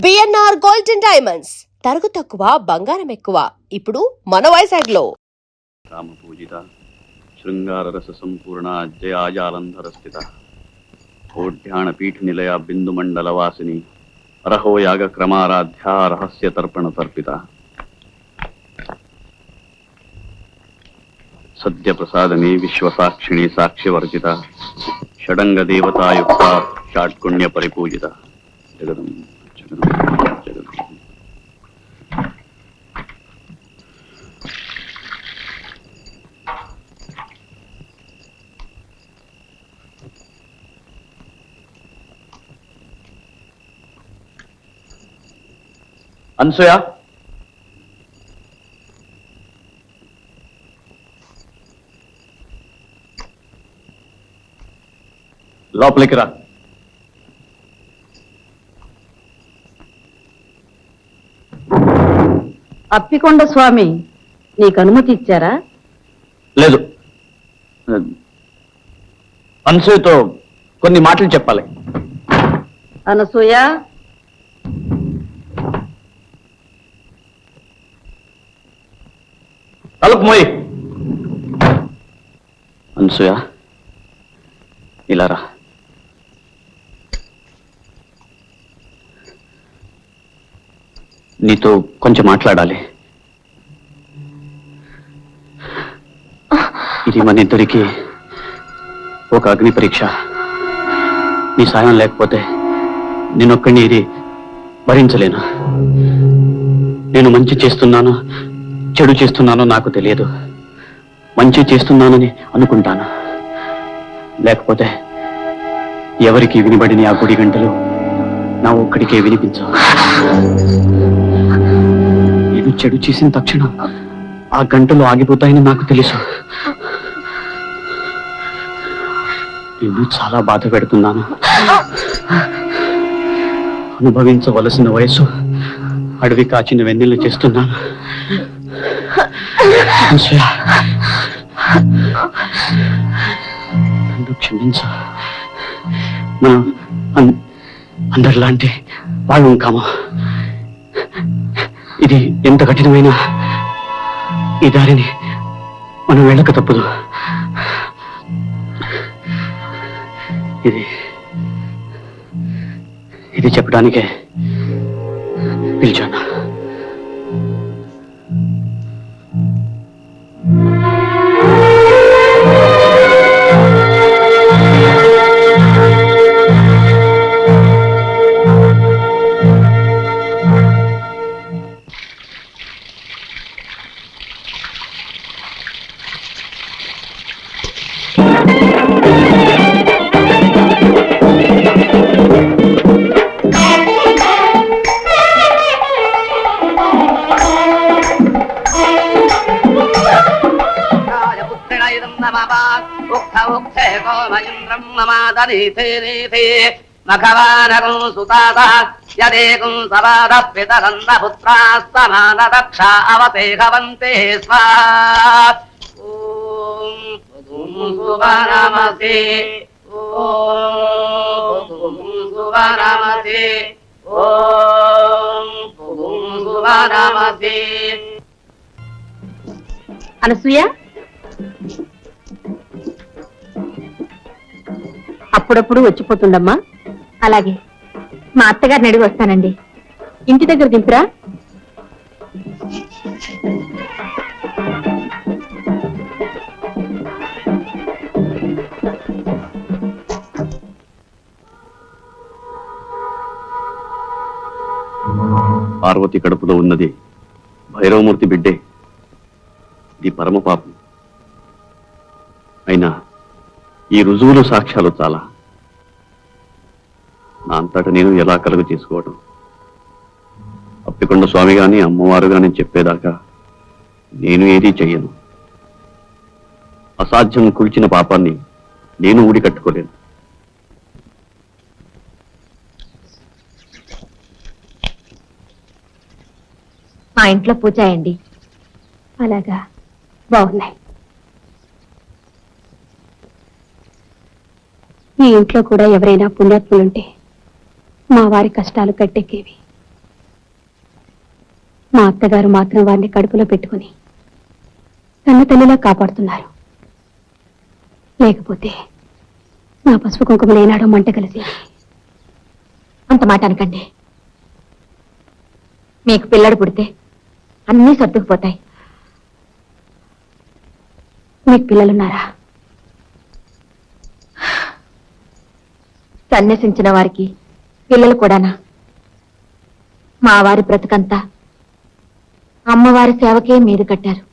BNR golden diamonds తరుగు తక్కువ బంగారం ఎక్కువ. ఇప్పుడు మన వైజాగ్లో. రామ పూజిత శృంగార రస సంపూర్ణ జయాజాలంధర స్థిత ఓఢ్యాణ పీఠ నిలయ బిందు మండల వాసిని అరహో యాగ క్రమారాధ్య రహస్య తర్పణ తర్పిత సద్య ప్రసాదమే విశ్వసాక్షిణి సాక్ష్యవర్జిత షడంగ దేవతాయుక్త షాట్కుణ్య పరిపూజిత జగదం జగదం జగదం. అనసూయ, లోపలికి రా. అప్పికొండ స్వామి నీకు అనుమతి ఇచ్చారా? లేదు, అనసూయతో కొన్ని మాటలు చెప్పాలి. అనసూయ, తలుపు మోయి. అనసూయ, ఇలా రా. నీతో కొంచెం మాట్లాడాలి. ఇది మన ఇద్దరికి ఒక అగ్ని పరీక్ష. నీ సాయం లేకపోతే నేనొక్కడిని ఇది భరించలేను. నేను మంచి చేస్తున్నాను, చెడు చేస్తున్నానో నాకు తెలియదు. మంచి చేస్తున్నానని అనుకుంటాను, లేకపోతే ఎవరికి వినబడిన ఆ గుడి గంటలు నా ఒక్కడికే వినిపించవు. నేను చెడు చేసిన తక్షణం ఆ గంటలు ఆగిపోతాయని నాకు తెలుసు. నేను చాలా బాధ పెడుతున్నాను. అనుభవించవలసిన వయసు అడవి కాచిన వెన్నెలు చేస్తున్నాను. నన్ను క్షమించు. మనం అందరిలాంటి వాళ్ళు కాము. ఇది ఎంత కఠినమైన ఈ దారిని మనం వెళ్ళక తప్పదు. ఇది చెప్పడానికే పిలిచాను. మఖవానకం సుతాత యదేకం సవాద పితరంద పుత్రాస్తమాన దక్ష అవతేహవంతే స్వాహా. ఓం సువనమతే, ఓం సువనమతే, ఓం సువనమతే. అనసూయ, అప్పుడప్పుడు వచ్చిపోతుండమ్మా. అలాగే, మా అత్తగారిని అడిగి వస్తానండి. ఇంటి దగ్గర దింపురా. పార్వతి కడుపులో ఉన్నది భైరవమూర్తి బిడ్డే. ఇది పరమ పాపం. అయినా ఈ రుజువులు సాక్ష్యాలు చాలా. నా అంతట నేను ఎలా కలుగు చేసుకోవడం? అప్పికొండ స్వామి గాని అమ్మవారు గాని చెప్పేదాకా నేను ఏదీ చెయ్యను. అసాధ్యం కూల్చిన పాపాన్ని నేను ఊడి కట్టుకోలేను. మా ఇంట్లో పూజ అయ్యండి. అలాగా, బాగున్నాయి. ఈ ఇంట్లో కూడా ఎవరైనా పుణ్యాత్ములుంటే మా వారి కష్టాలు కట్టెక్కేవి. మా అత్తగారు మాత్రం వారిని కడుపులో పెట్టుకుని తన తల్లిలా కాపాడుతున్నారు. లేకపోతే నా పసుపు కుంకుమలు ఏనాడో మంట కలిసి. అంత మాట అనకండి. మీకు పిల్లడు పుడితే అన్నీ సర్దుకుపోతాయి. మీకు పిల్లలున్నారా? సన్యసించిన వారికి పిల్లలు కూడానా? మా వారి బ్రతుకంతా అమ్మవారి సేవకే మీరు కట్టారు.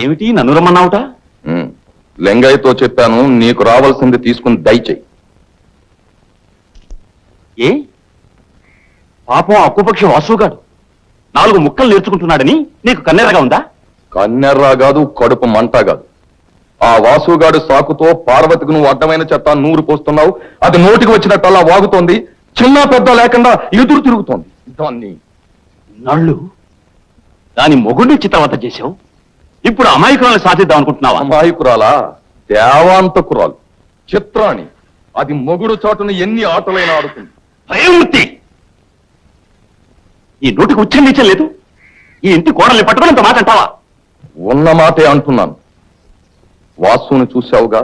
ఏమిటి నన్ను రమ్మన్నావుట? లింగయ్యతో చెప్పాను, నీకు రావాల్సింది తీసుకుని దయచేయి. ఏ పాపం అక్కుపక్షి వాసుగాడు 4 ముక్కలు నేర్చుకుంటున్నాడని నీకు కన్నెరగా ఉందా? కన్నెర్రా కాదు, కడుపు మంట కాదు. ఆ వాసుగాడు సాకుతో పార్వతికి నువ్వు అడ్డమైన చెత్త నూరు పోస్తున్నావు. అది నోటికి వచ్చినట్టల్లా వాగుతోంది. చిన్న పెద్ద లేకుండా ఎదురు తిరుగుతోంది. దాన్ని నళ్ళు దాని మొగుడిని చిత్రవత చేశావు. ఇప్పుడు అమాయకురాలను సాధిద్దాం అనుకుంటున్నావా? అమాయకురాలా? దేవాంతకురాలు, చిత్రాణి. అది మొగుడు చాటును ఎన్ని ఆటలైనా ఆడుతుంది. భయమూర్తి, ఈ నోటికి ఉచ్చరించే లేదు. ఈ ఇంటి కోడల్ని పట్టుకుని ఇంత మాట అంటావా? ఉన్న మాటే అంటున్నాను. వాసుని చూశావుగా,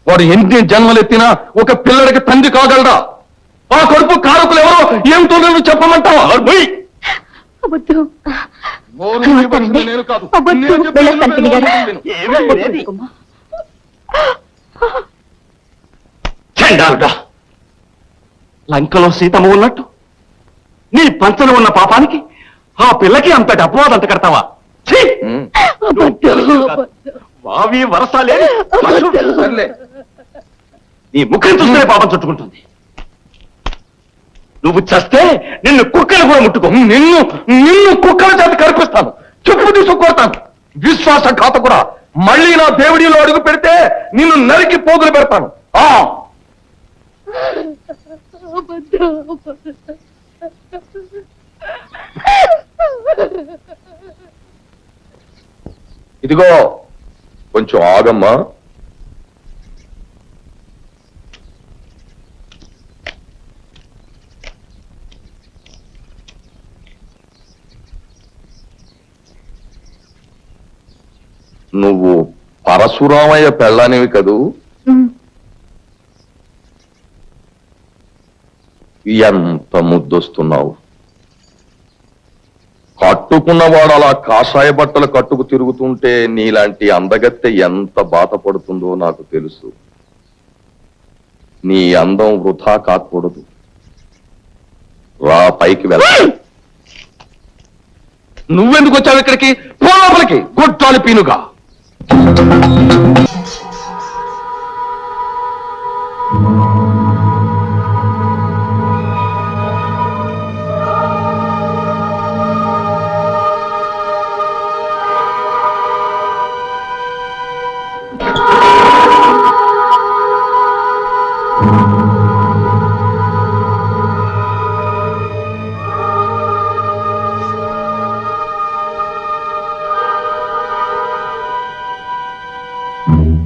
వాడు ఎన్ని జన్మలెత్తినా ఒక పిల్లడికి తండ్రి కాగలడా? ఆ కడుపు కారకులు ఎవరో ఏమిటో నువ్వు చెప్పమంటావా? నోరు మూయవలసింది నేను కాదు. నేను చెప్పేది విను. చండాలుడా, లంకలో సీతమ్మ ఉన్నట్టు నీ పంచన ఉన్న పాపానికి ఆ పిల్లకి అంతటి అపవాదం అంత కడతావా? ఛీ! వావి వరసాలే సర్లే. నీ ముఖం చూస్తే పాపం చుట్టుకుంటుంది. నువ్వు చస్తే నిన్ను కుక్కలు కూడా ముట్టుకో. నిన్ను కుక్కల చేత కనిపిస్తాను, చెప్పు తీసుకొడతాను. విశ్వాసఘాతకుడా, మళ్ళీ నా దేవుడిలో అడుగు పెడితే నిన్ను నరికి పోగులు పెడతాను. ఇదిగో కొంచెం ఆగమ్మా. నువ్వు పరశురామయ్య పెళ్ళానివి కదూ? ఎంత ముద్దొస్తున్నావు. కట్టుకున్నవాడు అలా కాషాయ బట్టలు కట్టుకు తిరుగుతుంటే నీలాంటి అందగత్తె ఎంత బాధపడుతుందో నాకు తెలుసు. నీ అందం వృధా కాకూడదు. రా, పైకి వెళ్ళ. నువ్వెందుకు వచ్చావు ఇక్కడికి? పో లోపలికి, గొట్టాలి పీనుగా.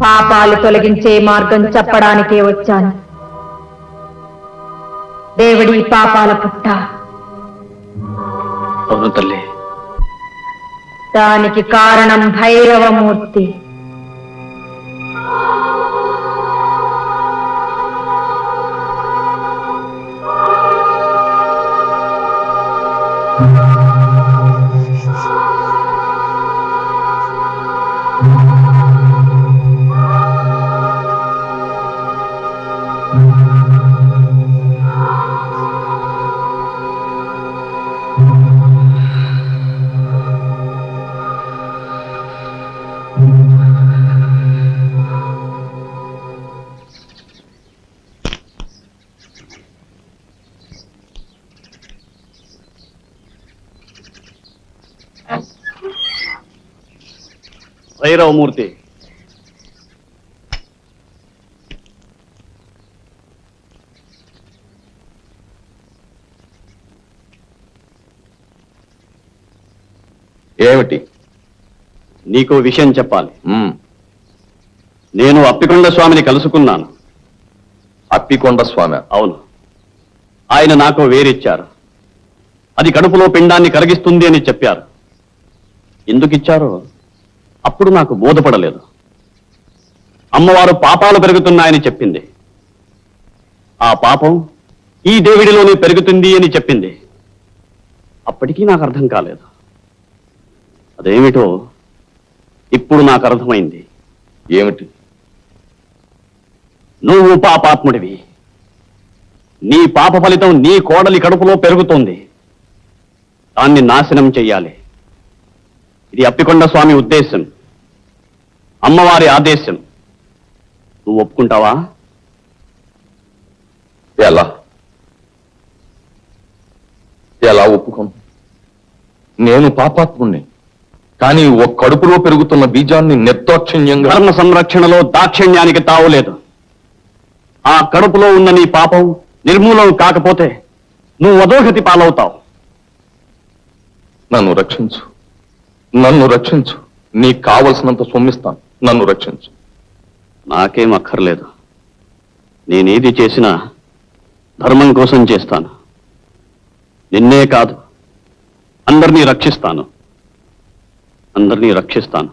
పాపాలు తొలగించే మార్గం చెప్పడానికే వచ్చాను. దేవుడి పాపాల పుట్ట. అవును తల్లి. దానికి కారణం భైరవమూర్తి. భైరవమూర్తి, ఏమిటి? నీకు విషయం చెప్పాలి. మ్మ్. నేను అప్పికొండ స్వామిని కలుసుకున్నాను. అప్పికొండ స్వామి? అవును, ఆయన నాకు వేరిచ్చారు. అది కడుపులో పిండాన్ని కరిగిస్తుంది అని చెప్పారు. ఎందుకు ఇచ్చారో అప్పుడు నాకు బోధపడలేదు. అమ్మవారు పాపాలు పెరుగుతున్నాయని చెప్పింది. ఆ పాపం ఈ దేవుడిలోనే పెరుగుతుంది అని చెప్పింది. అప్పటికీ నాకు అర్థం కాలేదు. అదేమిటో ఇప్పుడు నాకు అర్థమైంది. ఏమిటి? నువ్వు పాపాత్ముడివి. నీ పాప ఫలితం నీ కోడలి కడుపులో పెరుగుతోంది. దాన్ని నాశనం చెయ్యాలి. ఇది అప్పికొండ స్వామి ఉద్దేశం, అమ్మవారి ఆదేశం. నువ్వు ఒప్పుకుంటావా? ఎలా ఎలా ఒప్పుకోను? నేను పాపాత్ముణ్ణి, కానీ ఓ కడుపులో పెరుగుతున్న బీజాన్ని నిర్దాక్షిణ్యంగా... ధర్మ సంరక్షణలో దాక్షిణ్యానికి తావులేదు. ఆ కడుపులో ఉన్న నీ పాపం నిర్మూలం కాకపోతే నువ్వు అధోగతి పాలవుతావు. నన్ను రక్షించు, నన్ను రక్షించు. నీకు కావలసినంత సొమ్మిస్తాను, నన్ను రక్షించు. నాకేం అక్కర్లేదు. నేనేది చేసినా ధర్మం కోసం చేస్తాను. నిన్నే కాదు, అందరినీ రక్షిస్తాను. అందరినీ రక్షిస్తాను.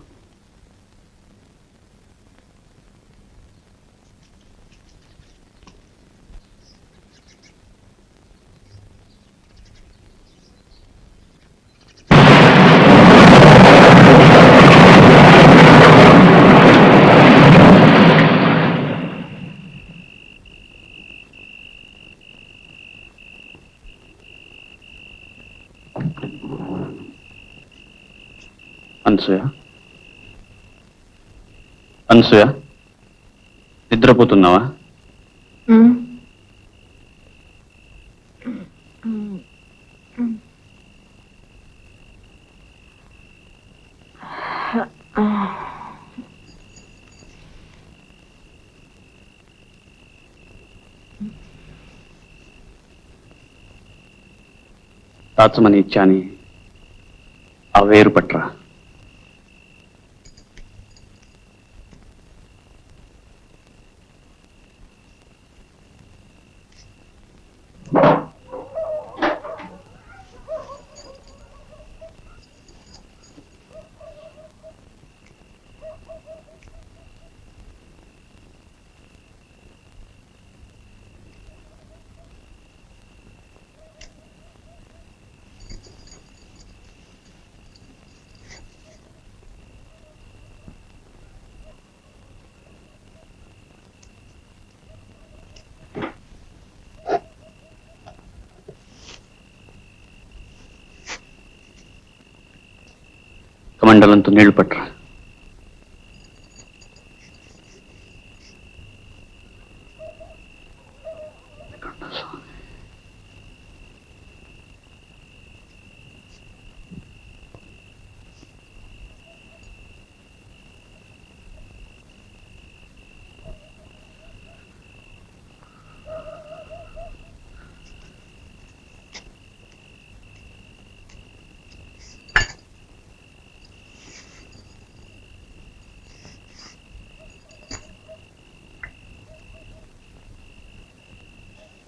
అనసూయ, అనసూయ, నిద్రపోతున్నావా? దాచమని ఇచ్చాని ఆ వేరు పట్రా. కమండలంతో నీళ్లు పట్టరా.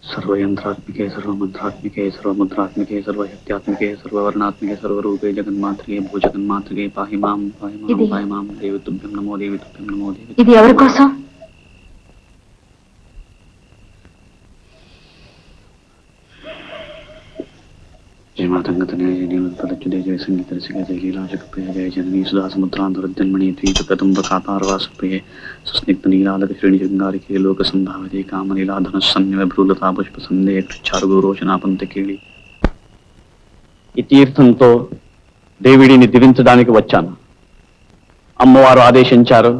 सर्वयंत्रात्मिके सर्वमंत्रात्मिके सर्वमुद्रात्मिके सर्वशक्त्यात्मिके सर्ववर्णात्मिके सर्वरूपे जगन्मात्रिके भूजगन्मात्रिके पाहि मां देवी तुभ्यं नमो देवी तुभ्यं नमो देवी. ఇది ఎవరి కోసం? जय मातंगतनय जय नीलतलच्युते जय संगीत रसिके जय लीलाजगप्रिय जय जननी सुधा समुद्रांतरजन्मणि द्वीपकदम्बकापारवासप्रिये सुस्निग्धनीलालक श्रेणिजृङ्गारिके लोकसंधावते कामलीलाधनस्सन्निभ्रूलता पुष्पसन्देह चारुगोरोचनापंतकेళి. ఈ తీర్థంతో దేవిడిని దివించడానికి వచ్చాను. అమ్మవారు ఆదేశించారు,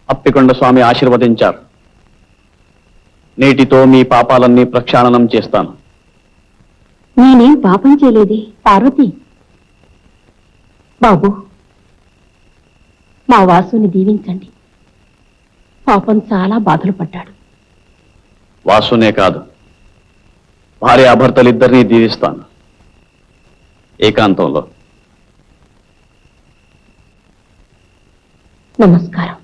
అప్పికొండ స్వామి ఆశీర్వదించారు. నేటితో మీ పాపాలన్నీ ప్రక్షాళనం చేస్తాను. నేనేం పాపం చేయలేదే పార్వతి. బాబు, మా వాసుని దీవించండి. పాపం చాలా బాధలు పడ్డాడు. వాసునే కాదు, భార్యాభర్తలిద్దరినీ దీవిస్తాను ఏకాంతంలో. నమస్కారం.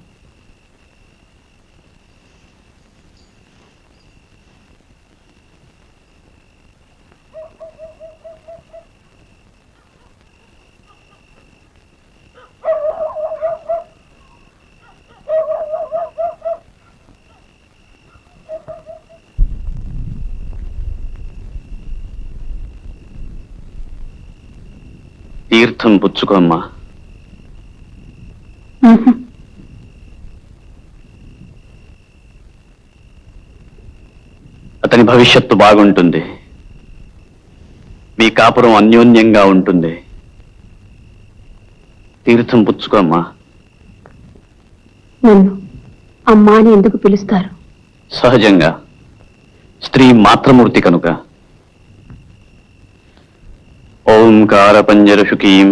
తీర్థం పుచ్చుకోమ్మా. అతని భవిష్యత్తు బాగుంటుంది, మీ కాపురం అన్యోన్యంగా ఉంటుంది. తీర్థం పుచ్చుకోమ్మా. నన్ను అమ్మా అని ఎందుకు పిలుస్తారు? సహజంగా, స్త్రీ మాతృమూర్తి కనుక. ఓంకార పంజరశుకీం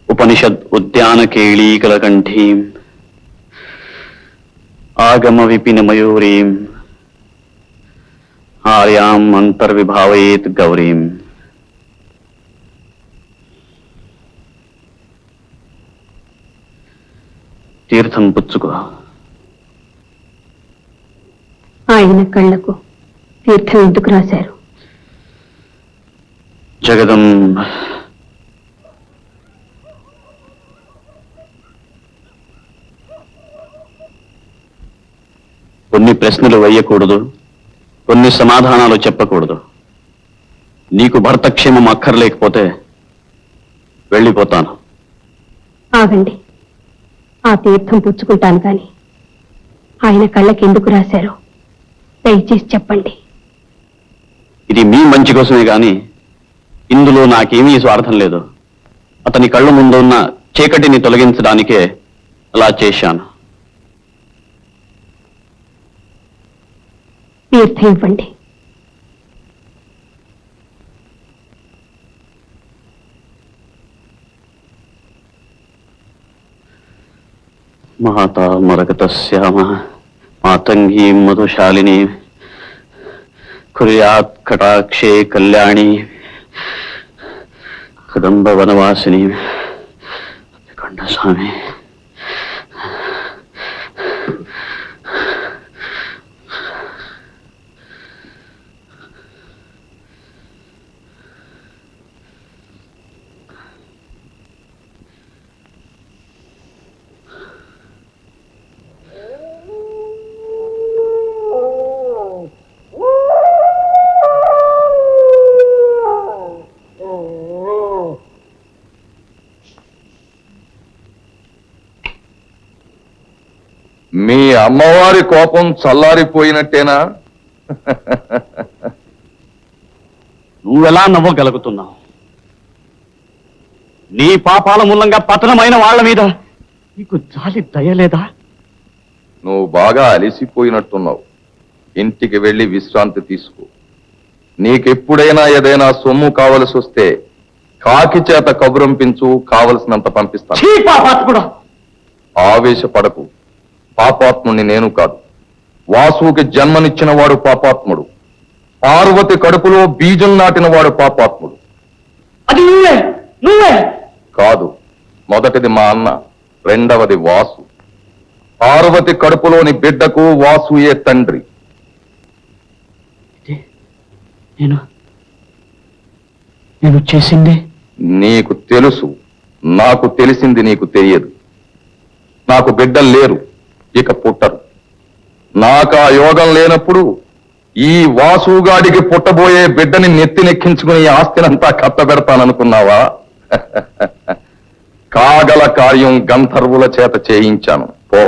ఉపనిషద్ ఉద్యాన కేళీకలకంఠీం ఆగమ విపిన మయూరీం ఆర్యాం అంతర్విభావయేత్ గౌరీం. తీర్థం పుచ్చుకో. ఆయన కళ్ళకు తీర్థం ఎందుకు రాశారు? జగదంబ కొన్ని ప్రశ్నలు వేయకూడదు, కొన్ని సమాధానాలు చెప్పకూడదు. నీకు భర్త క్షేమం అక్కర్లేకపోతే వెళ్ళిపోతాను. ఆగండి, ఆ తీర్థం పుచ్చుకుంటాను కానీ ఆయన కళ్ళకి ఎందుకు రాశారో దయచేసి చెప్పండి. ఇది మీ మంచి కోసమే గాని ఇందులో నాకేమీ స్వార్థం లేదు. అతని కళ్ళ ముందు ఉన్న చీకటిని తొలగించడానికే అలా చేశాను. తీర్థం ఇవ్వండి. మాతా మరకతస్యామ మాతంగీ మధుశాలిని కుర్యాత్ కటాక్షే కళ్యాణి కదంబ వనవాసిని. స్వామి, మీ అమ్మవారి కోపం చల్లారిపోయినట్టేనా? నువ్వెలా నవ్వగలుగుతున్నావు? నీ పాపాల మూలంగా పతనమైన వాళ్ళ మీద నీకు జాలి దయలేదా? నువ్వు బాగా అలసిపోయినట్టున్నావు. ఇంటికి వెళ్ళి విశ్రాంతి తీసుకో. నీకెప్పుడైనా ఏదైనా సొమ్ము కావలసి వస్తే కాకి చేత కబురంపించు, కావలసినంత పంపిస్తాను. ఆవేశపడకు. పాపాత్ముని నేను కాదు. వాసుకి జన్మనిచ్చిన వాడు పాపాత్ముడు. పార్వతి కడుపులో బీజం నాటిన వాడు పాపాత్ముడు. అది నువ్వే కాదు. మొదటిది మా అన్న, రెండవది వాసు. పార్వతి కడుపులోని బిడ్డకు వాసుయే తండ్రి. నేను చేసింది నీకు తెలుసు, నాకు తెలిసింది నీకు తెలియదు. నాకు బిడ్డలు లేరు, ఇక పుట్టరు. నాకు ఆ యోగం లేనప్పుడు ఈ వాసుగాడికి పుట్టబోయే బిడ్డని నెత్తినెక్కించుకుని ఆస్తినంతా కట్టబెడతాననుకున్నావా? కాగల కార్యం గంధర్వుల చేత చేయించాను. పో.